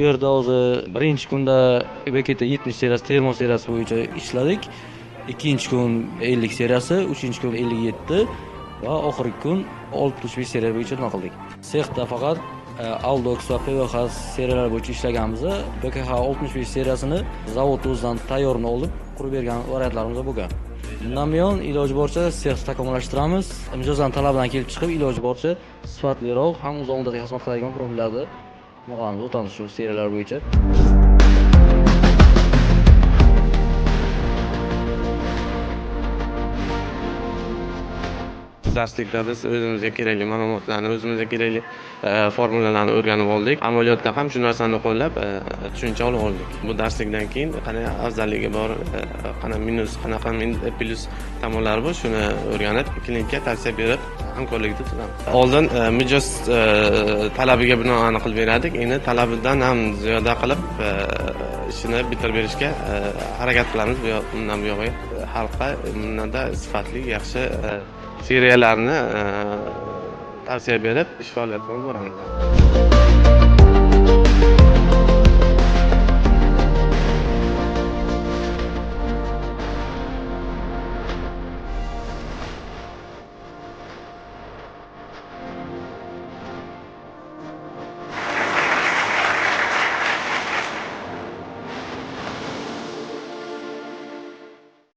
yerda hozir birinchi kunda BKT 70 seriyasi termos seriyasi bo'yicha ishladik. Ikkinchi kun 50 seriyasi, uchinchi kun 57 va oxirgi kun 65 seriya bo'yicha nima qildik. Sexda faqat Aldox va PVH seriyalar bo'yicha ishlaganmiz. BKH 65 seriyasini zavod o'zidan tayyorini olib, qurib bergan variantlarimiz bo'lgan. Bundan buyon iloji boricha sex takomillashtiramiz. Mijozlarning talabidan kelib chiqib, iloji boricha sifatliroq ham uzoq muddatga xizmat qiladigan profillarni muqamiz o'tamiz shu seriyalar bo'yicha. Darsliklarda o'zimizga kerakli ma'lumotlarni, o'zimizga kerakli formulalarni o'rganib oldik. Amaliyotda ham shu narsani qo'llab tushuncha olib oldik. Bu darslikdan keyin qanday afzalligi bor, qanday minus, qanaqa plus tomonlari bor, shuni o'rganib, klientga tavsiya berib, hamkorlikda turamiz. Oldin mijoz talabiga binoan qilib beradik. Endi talabidan ham ziyoda qilib ishini bitirib berishga harakat qilamiz. Bundan buyog'iga xalqqa bundanda sifatli, yaxshi seriyalarni tavsiya berib ish faoliyatiga boramiz.